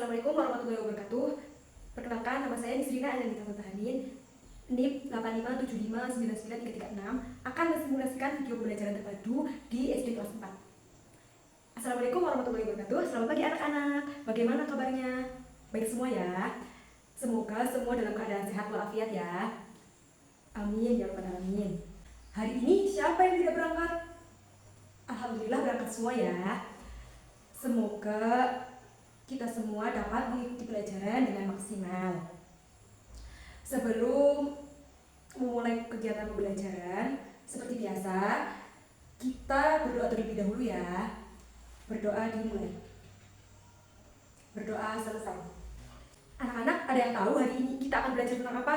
Assalamualaikum warahmatullahi wabarakatuh. Perkenalkan, nama saya Nisrina Ananita Mutahanin, NIM 85759936, akan mensimulasikan video pembelajaran terpadu di SD kelas 4. Assalamualaikum warahmatullahi wabarakatuh. Selamat pagi anak-anak. Bagaimana kabarnya? Baik semua ya. Semoga semua dalam keadaan sehat walafiat ya. Amin ya rabbal alamin. Hari ini siapa yang tidak berangkat? Alhamdulillah berangkat semua ya. Semoga kita semua dapat mengikuti pelajaran dengan maksimal. Sebelum memulai kegiatan pembelajaran, seperti biasa, kita berdoa terlebih dahulu ya. Berdoa dimulai. Berdoa selesai. Anak-anak, ada yang tahu hari ini kita akan belajar tentang apa?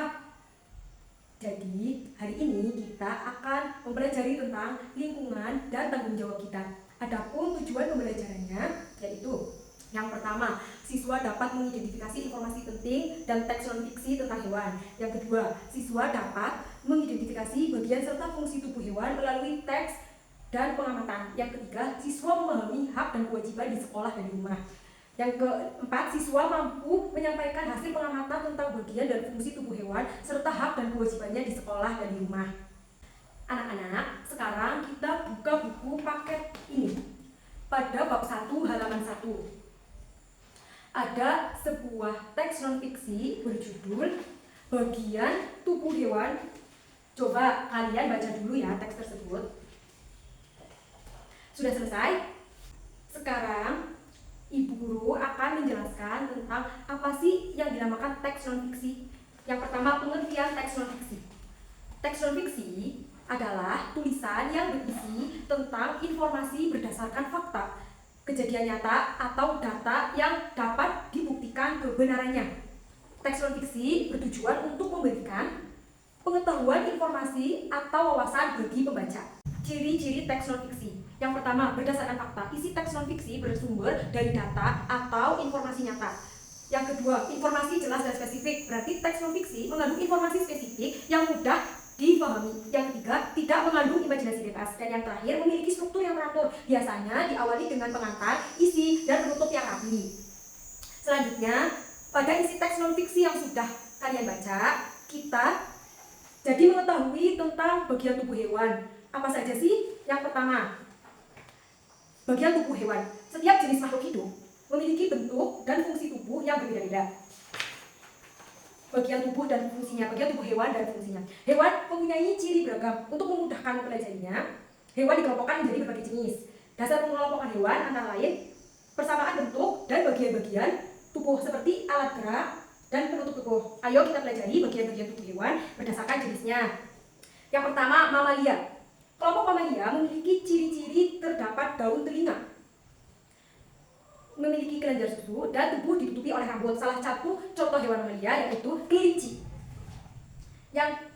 Jadi, hari ini kita akan mempelajari tentang lingkungan dan tanggung jawab kita. Adapun tujuan pembelajarannya yaitu yang pertama, siswa dapat mengidentifikasi informasi penting dan teks non-fiksi tentang hewan. Yang kedua, siswa dapat mengidentifikasi bagian serta fungsi tubuh hewan melalui teks dan pengamatan. Yang ketiga, siswa memahami hak dan kewajiban di sekolah dan di rumah. Yang keempat, siswa mampu menyampaikan hasil pengamatan tentang bagian dan fungsi tubuh hewan serta hak dan kewajibannya di sekolah dan di rumah. Anak-anak, sekarang kita buka buku paket ini. Pada bab 1 halaman 1. Ada sebuah teks non-fiksi berjudul Bagian Tubuh Hewan. Coba kalian baca dulu ya teks tersebut. Sudah selesai? Sekarang Ibu Guru akan menjelaskan tentang apa sih yang dinamakan teks non-fiksi. Yang pertama, pengertian teks non-fiksi. Teks non-fiksi adalah tulisan yang berisi tentang informasi berdasarkan fakta, kejadian nyata atau data yang dapat dibuktikan kebenarannya. Teks non-fiksi bertujuan untuk memberikan pengetahuan, informasi, atau wawasan bagi pembaca. Ciri-ciri teks non-fiksi. Yang pertama, berdasarkan fakta. Isi teks non-fiksi bersumber dari data atau informasi nyata. Yang kedua, informasi jelas dan spesifik. Berarti teks non-fiksi mengandung informasi spesifik yang mudah dipahami. Yang ketiga, tidak mengandung imajinasi bebas. Dan yang terakhir, memiliki struktur yang teratur. Biasanya diawali dengan pengantar, isi, dan penutup yang rapi. Selanjutnya, pada isi teks non-fiksi yang sudah kalian baca, kita jadi mengetahui tentang bagian tubuh hewan. Apa saja sih? Yang pertama, bagian tubuh hewan. Setiap jenis makhluk hidup memiliki bentuk dan fungsi tubuh yang berbeda-beda. Bagian tubuh dan fungsinya, bagian tubuh hewan dan fungsinya. Hewan mempunyai ciri beragam. Untuk memudahkan mempelajarinya, hewan dikelompokkan menjadi berbagai jenis. Dasar pengelompokan hewan antara lain persamaan bentuk dan bagian-bagian tubuh seperti alat gerak dan penutup tubuh. Ayo kita pelajari bagian-bagian tubuh hewan berdasarkan jenisnya. Yang pertama, mamalia. Kelompok mamalia memiliki ciri-ciri terdapat daun telinga, memiliki kelenjar susu, dan tubuh ditutupi oleh rambut. Salah satu contoh hewan mamalia yaitu kelinci. Yang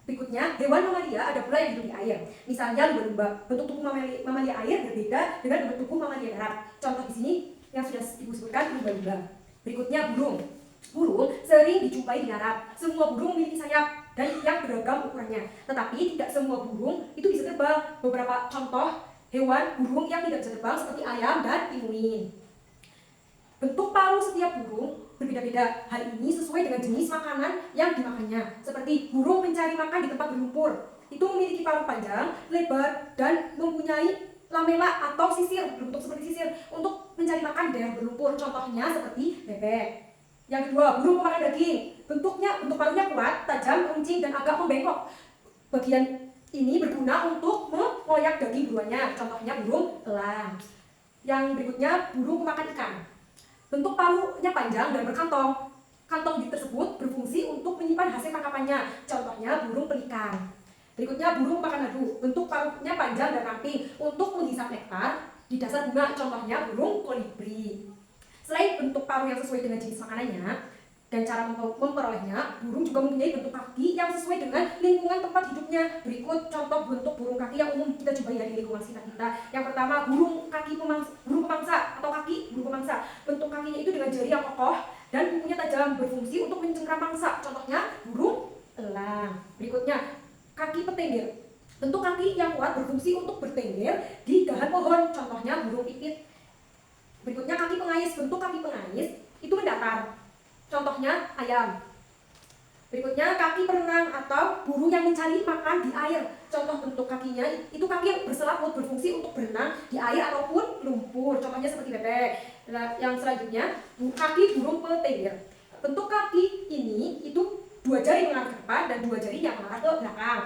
berikutnya, hewan mamalia ada pula yang hidup di air. Misalnya lumba-lumba. Bentuk tubuh mamalia air berbeda dengan bentuk tubuh mamalia darat. Contoh di sini yang sudah ibu sebutkan lumba-lumba. Berikutnya, burung. Burung sering dijumpai di darat. Semua burung memiliki sayap dan yang beragam ukurannya. Tetapi tidak semua burung itu bisa terbang. Beberapa contoh hewan burung yang tidak bisa terbang seperti ayam dan pinguin. Bentuk paruh setiap burung berbeda-beda. Hal ini sesuai dengan jenis makanan yang dimakannya. Seperti burung mencari makan di tempat berlumpur. Itu memiliki paruh panjang, lebar, dan mempunyai lamela atau sisir, berbentuk seperti sisir untuk mencari makan di daerah berlumpur. Contohnya seperti bebek. Yang kedua, burung pemakan daging. Bentuk paruhnya kuat, tajam, runcing, dan agak membengkok. Bagian ini berguna untuk mengoyak daging buruannya. Contohnya burung elang. Yang berikutnya, burung pemakan ikan. Bentuk paruhnya panjang dan berkantong. Kantong tersebut berfungsi untuk menyimpan hasil tangkapannya. Contohnya burung pelikan. Berikutnya, burung pemakan madu. Bentuk paruhnya panjang dan ramping untuk menghisap nektar di dasar bunga. Contohnya burung kolibri. Selain bentuk paruh yang sesuai dengan jenis makanannya dan cara memperolehnya, burung juga mempunyai bentuk kaki yang sesuai dengan lingkungan tempat hidupnya. Berikut contoh bentuk burung kaki yang umum kita jumpai di lingkungan sekitar kita. Yang pertama, burung pemangsa atau kaki burung pemangsa. Bentuk kakinya itu dengan jari yang kokoh dan kukunya tajam, berfungsi untuk mencengkram mangsa. Contohnya burung elang. Berikutnya, kaki petengger. Bentuk kaki yang kuat berfungsi untuk bertengger di dahan pohon. Contohnya burung pipit. Berikutnya, kaki pengais. Bentuk kaki pengais itu mendatar datar. Contohnya ayam. Berikutnya kaki berenang atau burung yang mencari makan di air. Contoh bentuk kakinya itu kaki yang berselaput berfungsi untuk berenang di air ataupun lumpur. Contohnya seperti bebek. Nah, yang selanjutnya kaki burung petir. Bentuk kaki ini itu 2 jari mengarah ke depan dan 2 jari yang mengarah ke belakang.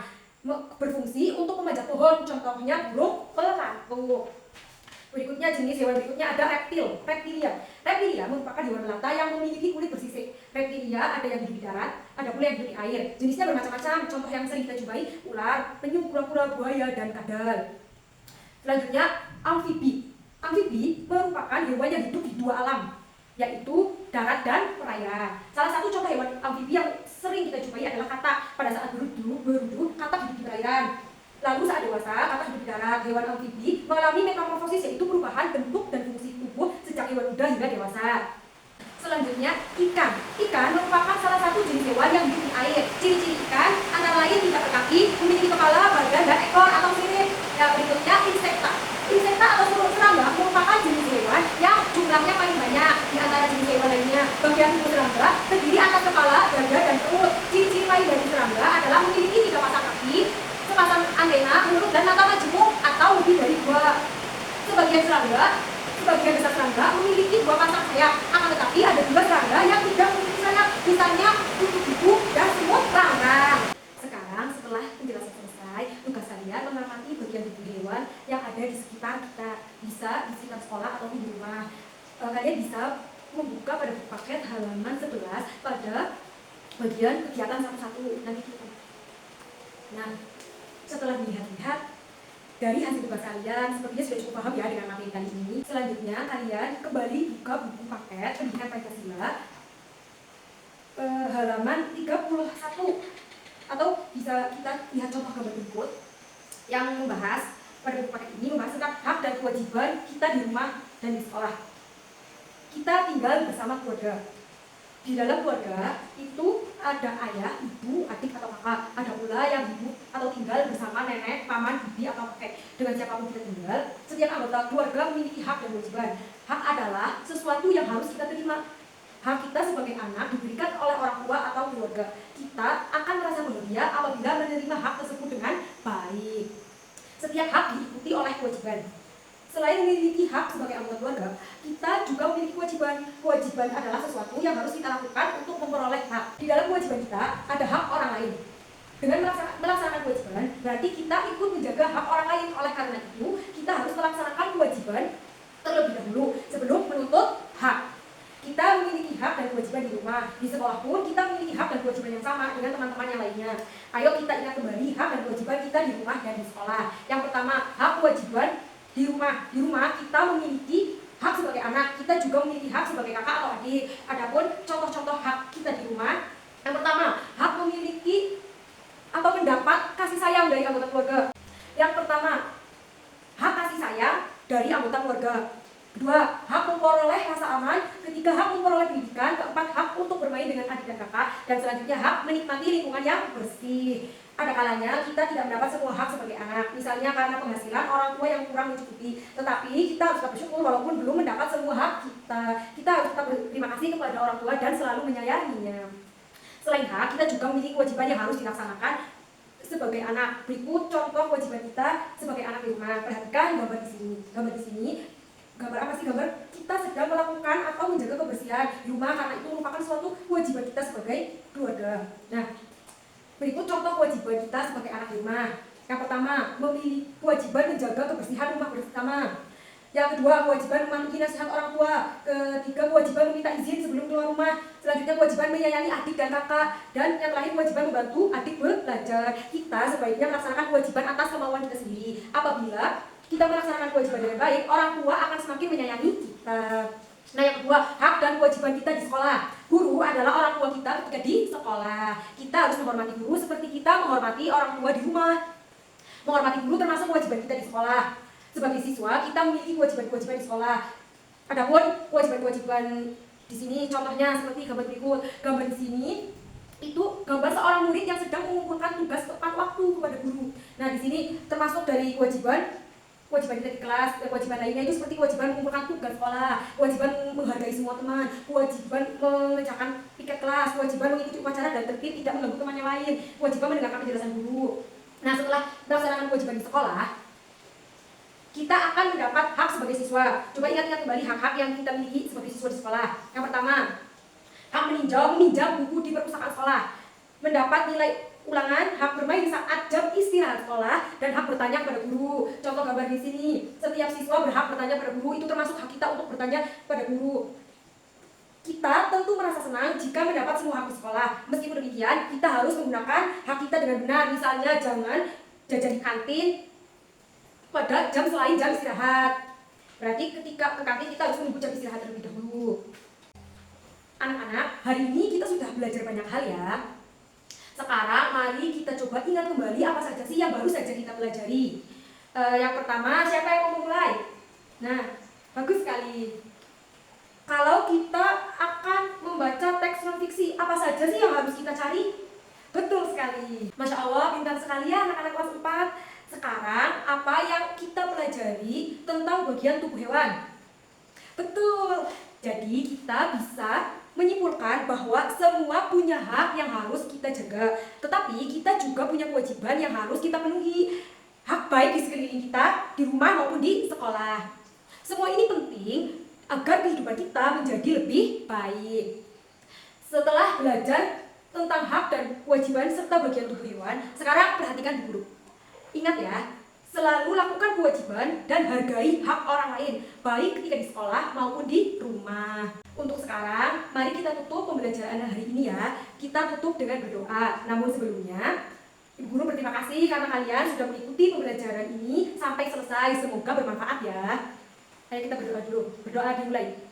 Berfungsi untuk memanjat pohon. Contohnya burung pelantung. Berikutnya jenis hewan berikutnya ada reptilia. Reptilia merupakan hewan melata yang memiliki kulit bersisik. Reptilia ada yang hidup di darat, ada pula yang hidup di air. Jenisnya bermacam-macam. Contoh yang sering kita jumpai ular, penyu, kura-kura, buaya, dan kadal. Selanjutnya amfibi. Amfibi merupakan hewan yang hidup di 2 alam, yaitu darat dan perairan. Salah satu contoh hewan amfibi yang sering kita jumpai adalah katak. Pada saat beruduk, katak hidup di perairan. Lalu saat dewasa, katak hidup di darat. Hewan amfibi mengalami metamorfosis, yaitu perubahan bentuk dan fungsi tubuh sejak hewan muda hingga dewasa. Selanjutnya ikan. Ikan merupakan salah satu jenis hewan yang hidup di air. Ciri-ciri ikan antara lain tidak berkaki, memiliki kepala, badan, dan ekor atau sirip. Yang berikutnya insekta. Insekta atau serangga merupakan jenis hewan yang jumlahnya paling banyak di antara jenis hewan lainnya. Bagian tubuh serangga terdiri atas kepala, dada, dan perut. Ciri-ciri lain dari serangga adalah memiliki 3 pasang kaki, sepasang antena, mulut, dan mata majemuk atau lebih dari 2. Sebagian besar serangga memiliki 2 pasang sayap. Akan tetapi ada juga serangga yang tidak memiliki sayap, misalnya kutu-kutu dan semut ranggang. Sekarang setelah penjelasan selesai, tugas kalian mengamati bagian tubuh hewan yang ada di sekitar kita, bisa di sekitar sekolah atau di rumah. Kalian bisa membuka pada buku paket halaman 11 pada bagian kegiatan 1-1. Nanti kita. Nah, setelah melihat-lihat dari hasil tugas kalian, sepertinya sudah cukup paham ya dengan materi kali ini. Selanjutnya kalian kembali buka buku paket Pendidikan Pancasila halaman 31, atau bisa kita lihat contoh gambar berikut yang membahas pada buku paket ini membahas tentang hak dan kewajiban kita di rumah dan di sekolah. Kita tinggal bersama keluarga. Di dalam keluarga itu ada ayah, ibu, adik atau kakak. Ada pula yang hidup atau tinggal bersama nenek, paman, bibi atau kakek. Dengan siapapun kita tinggal, setiap anggota keluarga memiliki hak dan kewajiban. Hak adalah sesuatu yang harus kita terima. Hak kita sebagai anak diberikan oleh orang tua atau keluarga. Kita akan merasa bahagia apabila menerima hak tersebut dengan baik. Setiap hak diikuti oleh kewajiban. Selain memiliki hak sebagai anggota keluarga, kita juga memiliki kewajiban. Kewajiban adalah sesuatu yang harus kita lakukan untuk memperoleh hak. Di dalam kewajiban kita ada hak orang lain. Dengan melaksanakan kewajiban, berarti kita ikut menjaga hak orang lain. Oleh karena itu, kita harus melaksanakan kewajiban terlebih dahulu sebelum menuntut hak. Kita memiliki hak dan kewajiban di rumah. Di sekolah pun kita memiliki hak dan kewajiban yang sama dengan teman-teman yang lainnya. Ayo kita ingat kembali hak dan kewajiban kita di rumah dan di sekolah. Yang pertama, hak kewajiban di rumah. Di rumah kita memiliki hak sebagai anak, kita juga memiliki hak sebagai kakak atau adik. Adapun contoh-contoh hak kita di rumah, yang pertama, hak memiliki atau mendapat kasih sayang dari anggota keluarga. Yang pertama, hak kasih sayang dari anggota keluarga. Kedua, hak memperoleh rasa aman. Ketiga, hak memperoleh pendidikan. Keempat, hak untuk bermain dengan adik dan kakak. Dan selanjutnya, hak menikmati lingkungan yang bersih. Ada kalanya kita tidak mendapat semua hak sebagai anak, misalnya karena penghasilan orang tua yang kurang mencukupi. Tetapi kita harus tetap bersyukur walaupun belum mendapat semua hak kita. Kita harus tetap berterima kasih kepada orang tua dan selalu menyayanginya. Selain hak, kita juga memiliki kewajiban yang harus dilaksanakan sebagai anak. Berikut contoh kewajiban kita sebagai anak di rumah. Perhatikan gambar di sini. Gambar apa sih? Gambar kita sedang melakukan atau menjaga kebersihan di rumah, karena itu merupakan suatu kewajiban kita sebagai keluarga. Nah, berikut contoh kewajiban kita sebagai anak di rumah. Yang pertama, memiliki kewajiban menjaga kebersihan rumah bersama. Yang kedua, kewajiban mematuhi nasihat orang tua. Ketiga, kewajiban meminta izin sebelum keluar rumah. Selanjutnya, kewajiban menyayangi adik dan kakak. Dan yang terakhir, kewajiban membantu adik belajar. Kita sebaiknya melaksanakan kewajiban atas kemauan kita sendiri. Apabila kita melaksanakan kewajiban dengan baik, orang tua akan semakin menyayangi kita. Nah, yang kedua, hak dan kewajiban kita di sekolah. Guru adalah orang tua kita ketika di sekolah. Kita harus menghormati guru seperti kita menghormati orang tua di rumah. Menghormati guru termasuk kewajiban kita di sekolah. Sebagai siswa, kita memiliki kewajiban-kewajiban di sekolah. Adapun kewajiban-kewajiban di sini contohnya seperti gambar berikut. Gambar di sini itu gambar seorang murid yang sedang mengumpulkan tugas tepat waktu kepada guru. Nah, di sini termasuk dari kewajiban kewajiban kita di kelas, kewajiban lainnya itu seperti kewajiban mengumpulkan tugas sekolah, kewajiban menghargai semua teman, kewajiban mengerjakan piket kelas, kewajiban mengikuti upacara dan tertib tidak mengganggu teman yang lain, kewajiban mendengarkan penjelasan guru. Nah, setelah melaksanakan kewajiban di sekolah, kita akan mendapat hak sebagai siswa. Coba ingat-ingat kembali hak-hak yang kita miliki sebagai siswa di sekolah. Yang pertama, hak meminjam buku di perpustakaan sekolah, mendapat nilai ulangan, hak bermain saat jam istirahat sekolah, dan hak bertanya kepada guru. Contoh gambar di sini, setiap siswa berhak bertanya pada guru, itu termasuk hak kita untuk bertanya pada guru. Kita tentu merasa senang jika mendapat semua hak di sekolah. Meskipun demikian, kita harus menggunakan hak kita dengan benar. Misalnya, jangan jajan di kantin pada jam selain jam istirahat. Berarti ketika ke kantin kita harus menunggu jam istirahat terlebih dahulu. Anak-anak, hari ini kita sudah belajar banyak hal ya. Sekarang mari kita coba ingat kembali apa saja sih yang baru saja kita pelajari. Yang pertama, siapa yang mau mulai? Nah, bagus sekali. Kalau kita akan membaca teks non-fiksi, apa saja sih yang harus kita cari? Betul sekali. Masya Allah, pintar sekali ya anak-anak kelas 4. Sekarang, apa yang kita pelajari tentang bagian tubuh hewan? Betul. Jadi, kita bisa menyimpulkan bahwa semua punya hak yang harus kita jaga, tetapi kita juga punya kewajiban yang harus kita penuhi. Hak baik di sekeliling kita, di rumah maupun di sekolah. Semua ini penting agar kehidupan kita menjadi lebih baik. Setelah belajar tentang hak dan kewajiban serta bagian tubuh hewan, sekarang perhatikan guru. Ingat ya, selalu lakukan kewajiban dan hargai hak orang lain, baik ketika di sekolah maupun di rumah. Untuk sekarang, mari kita tutup pembelajaran hari ini ya. Kita tutup dengan berdoa. Namun sebelumnya, Ibu Guru berterima kasih karena kalian sudah mengikuti pembelajaran ini sampai selesai. Semoga bermanfaat ya. Ayo kita berdoa dulu. Berdoa dimulai.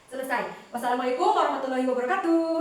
Selesai. Wassalamualaikum warahmatullahi wabarakatuh.